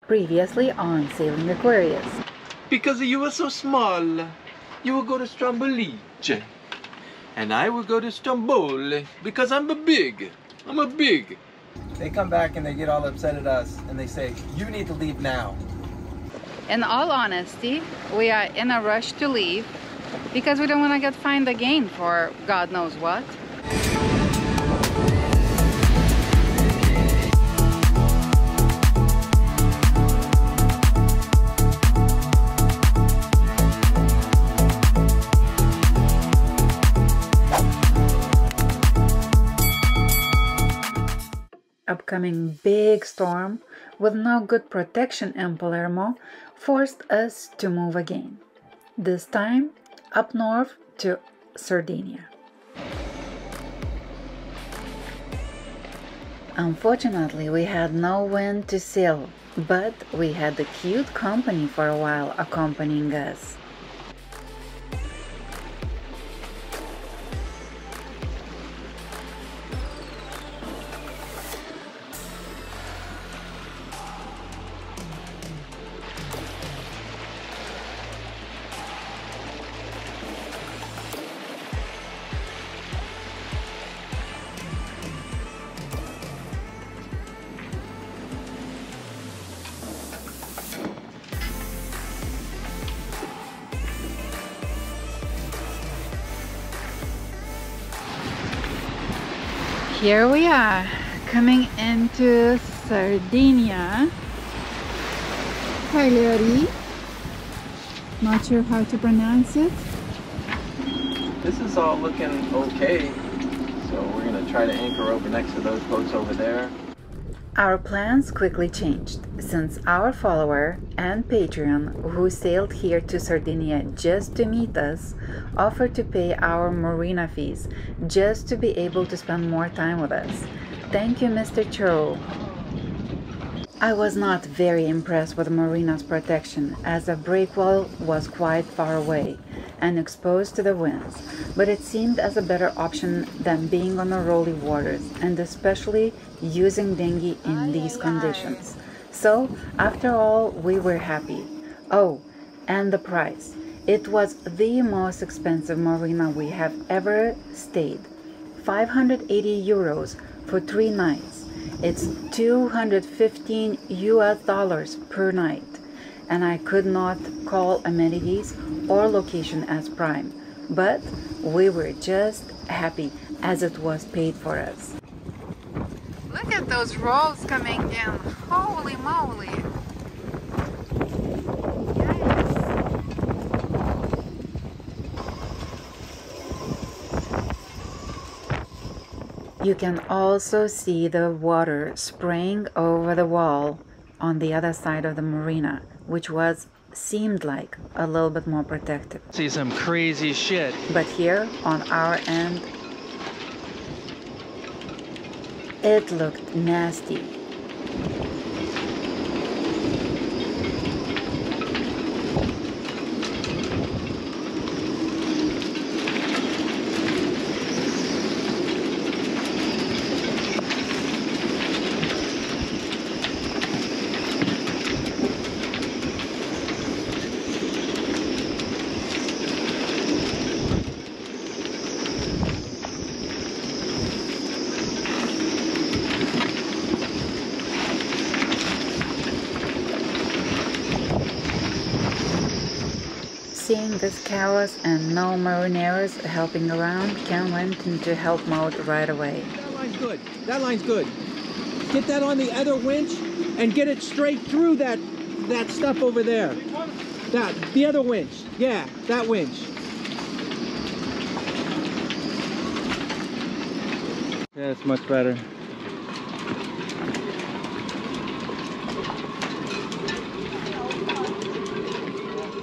Previously on Sailing Aquarius. Because you were so small, you will go to Strombolice. And I will go to Stromboli because I'm a big. They come back and they get all upset at us and they say, you need to leave now. In all honesty, we are in a rush to leave because we don't want to get fined again for God knows what. Upcoming big storm with no good protection in Palermo forced us to move again, this time up north to Sardinia. Unfortunately, we had no wind to sail, but we had the cute company for a while accompanying us. Here we are, coming into Sardinia. Cagliari. Not sure how to pronounce it. This is all looking okay. So we're going to try to anchor over next to those boats over there. Our plans quickly changed since our follower and Patreon, who sailed here to Sardinia just to meet us, offered to pay our marina fees just to be able to spend more time with us. Thank you, Mr. Cho. I was not very impressed with Marina's protection, as the breakwall was quite far away and exposed to the winds, but it seemed as a better option than being on the rolly waters, and especially using dinghy in these conditions. So, after all, we were happy. Oh, and the price. It was the most expensive marina we have ever stayed. 580 euros for 3 nights. It's $215 US per night, and I could not call amenities or location as prime, but we were just happy as it was paid for us. Look at those rolls coming in, holy moly! You can also see the water spraying over the wall on the other side of the marina, which seemed like a little bit more protected. See some crazy shit. But here on our end, it looked nasty. Seeing this chaos and no marineros helping around, Ken went into help mode right away. That line's good. That line's good. Get that on the other winch and get it straight through that stuff over there. The other winch. Yeah, that winch. Yeah, it's much better.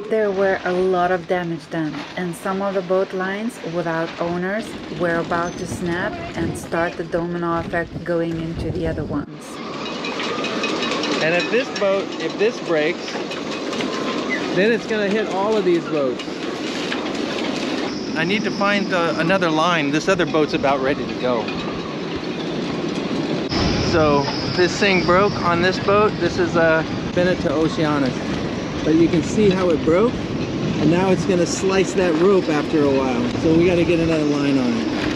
There were a lot of damage done, and some of the boat lines without owners were about to snap and start the domino effect going into the other ones. And if this breaks, then it's going to hit all of these boats. I need to find another line. This other boat's about ready to go. So this thing broke on this boat. This is a spin it to Oceanus. But you can see how it broke, and now it's going to slice that rope after a while. So we got to get another line on it.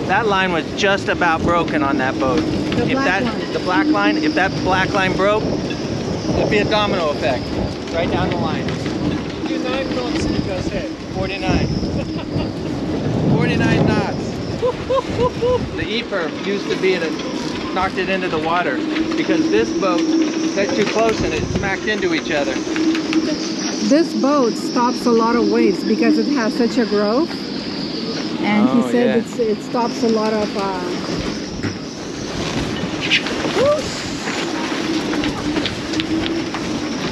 That line was just about broken on that boat. The black line, if that black line broke, it'd be a domino effect right down the line. 49 knots you just hit. 49. 49 knots. The E-perf used to be it knocked it into the water because this boat got too close and it smacked into each other. This boat stops a lot of waves because it has such a growth. And he said it stops a lot of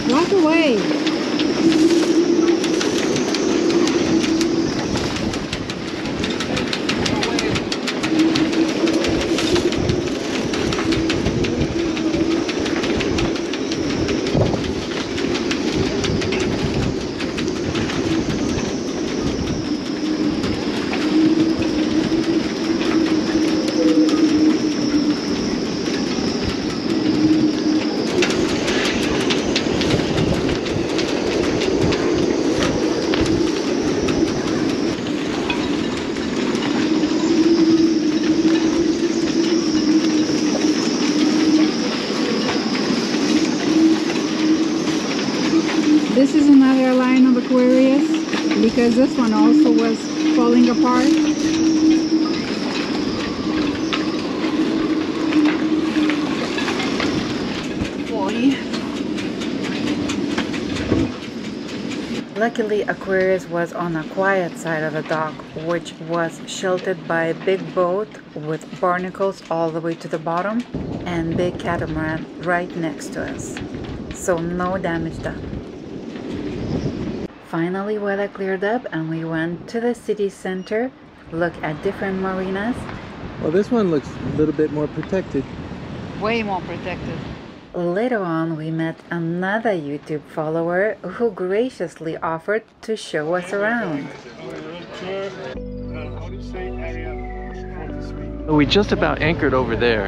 walk away. This is another line of Aquarius because this one also was falling apart. Luckily, Aquarius was on a quiet side of the dock, which was sheltered by a big boat with barnacles all the way to the bottom and big catamaran right next to us. So no damage done. Finally, weather cleared up and we went to the city center, look at different marinas. Well, this one looks a little bit more protected. Way more protected. Later on, we met another YouTube follower who graciously offered to show us around. We just about anchored over there,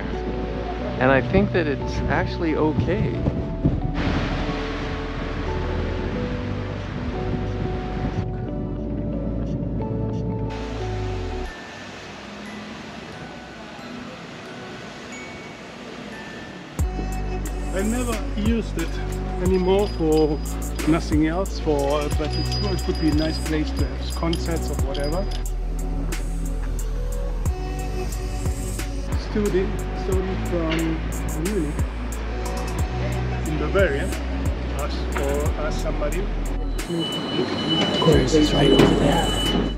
and I think that it's actually okay. I never used it anymore for nothing else, but it could be a nice place to have concerts or whatever. Student from Munich in Bavaria asked somebody. Aquarius is right over there.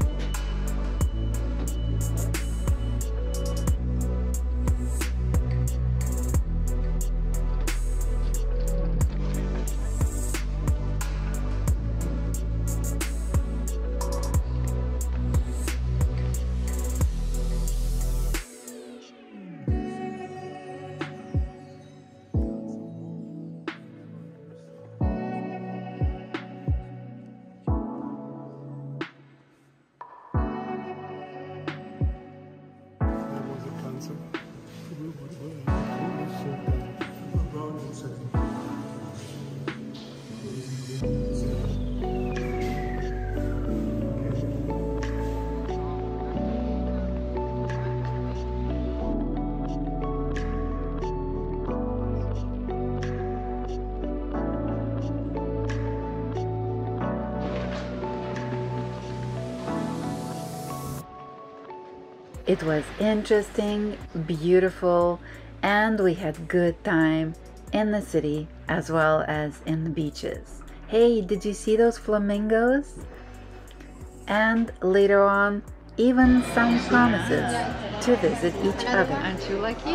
It was interesting, beautiful, and we had good time in the city as well as in the beaches. Hey, did you see those flamingos? And later on, even some promises to visit each other. Aren't you lucky?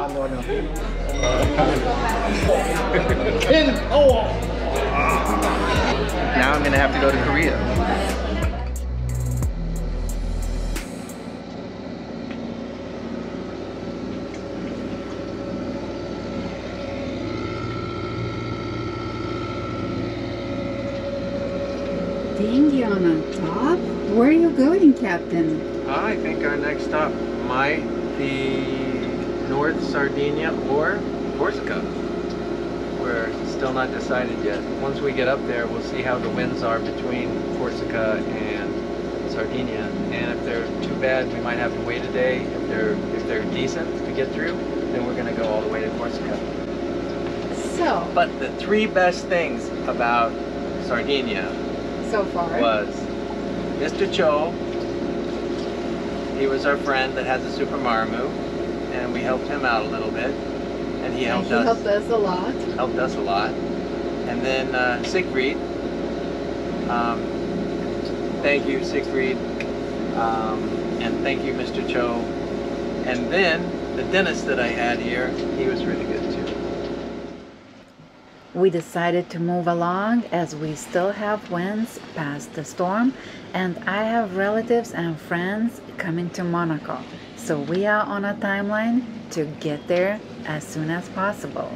Now I'm gonna have to go to Korea. Dinghy on the top? Where are you going, Captain? I think our next stop might be North Sardinia or Corsica. We're still not decided yet. Once we get up there, we'll see how the winds are between Corsica and Sardinia. And if they're too bad, we might have to wait a day. If they're decent to get through, then we're gonna go all the way to Corsica. So, But the three best things about Sardinia so far, was Mr. Cho. He was our friend that has a Super Marmu, and we helped him out a little bit, and he helped us a lot. helped us a lot. And then Siegfried. Thank you, Siegfried, and thank you, Mr. Cho. And then the dentist that I had here, he was really good too. We decided to move along as we still have winds past the storm, and I have relatives and friends coming to Monaco. So we are on a timeline to get there as soon as possible.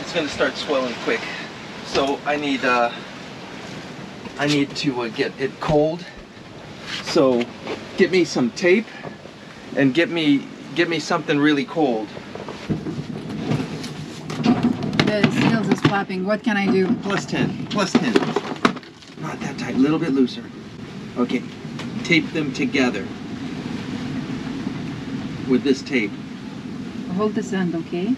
It's gonna start swelling quick, so I need to get it cold. So get me some tape and get me something really cold. The seals is flapping. What can I do? Plus 10. Not that tight, a little bit looser. Okay, tape them together with this tape. Hold this end, okay?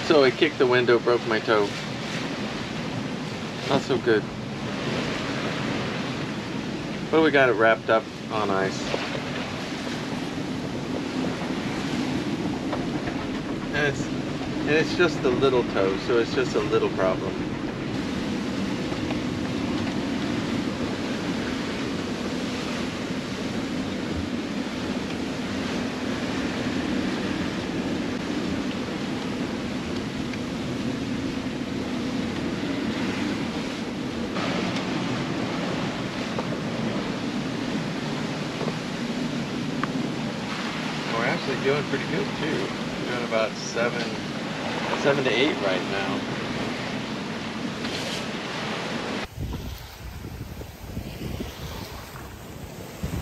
So I kicked the window, broke my toe. Not so good. But we got it wrapped up on ice. And it's just a little toe, so it's just a little problem. Doing pretty good too. We're doing about 7 to 8 right now.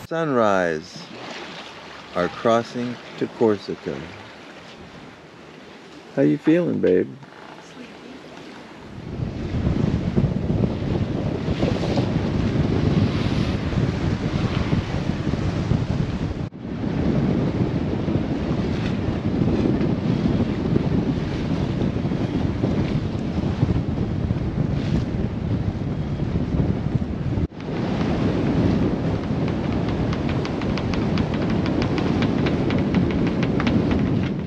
Sunrise. Our crossing to Corsica. How you feeling, babe?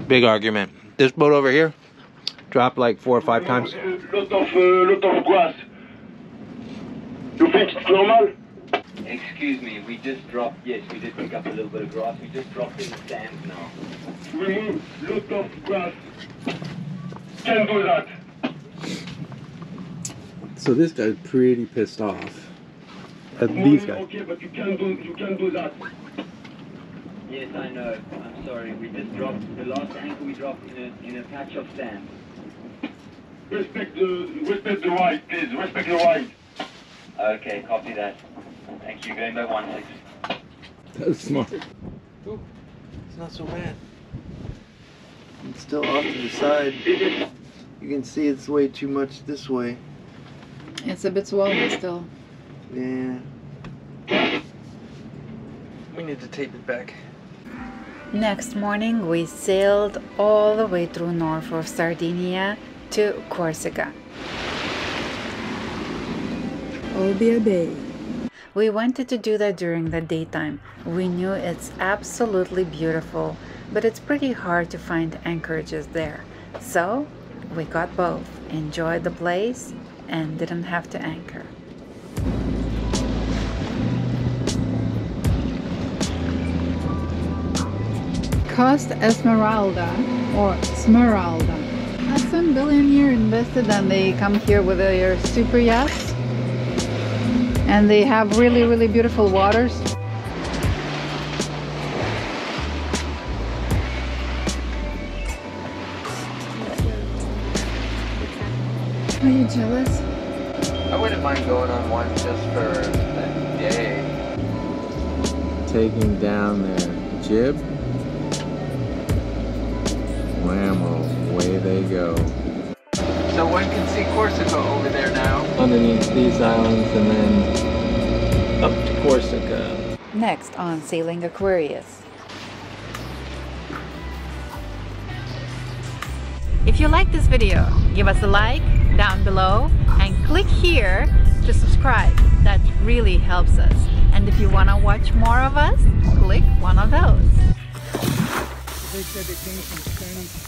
Big argument. This boat over here dropped like 4 or 5 times. Lot of grass. You think it's normal? Excuse me, we just dropped, yes, we did pick up a little bit of grass. We just dropped in the sand now. Remove lot of grass. Can't do that. So this guy's pretty pissed off at these guys. Okay, but you can't do that. Yes, I know. I'm sorry. We just dropped, the last anchor we dropped in a patch of sand. Respect the right, please. Respect the right. Okay, copy that. Thank you. Going back 1-6. That's smart. Ooh, it's not so bad. It's still off to the side. You can see it's way too much this way. It's a bit swollen still. Yeah. We need to tape it back. Next morning, we sailed all the way through north of Sardinia to Corsica. Olbia Bay. We wanted to do that during the daytime. We knew it's absolutely beautiful, but it's pretty hard to find anchorages there. So we got both, enjoyed the place, and didn't have to anchor. Costa Esmeralda, or Smeralda. Some billionaire invested and they come here with their super yachts. And they have really, really beautiful waters. Are you jealous? I wouldn't mind going on one just for a day. Taking down their jib. Whammo, away they go. So one can see Corsica over there now. Underneath these islands and then up to Corsica. Next on Sailing Aquarius. If you like this video, give us a like down below and click here to subscribe. That really helps us. And if you want to watch more of us, click one of those. They said they came from Spain.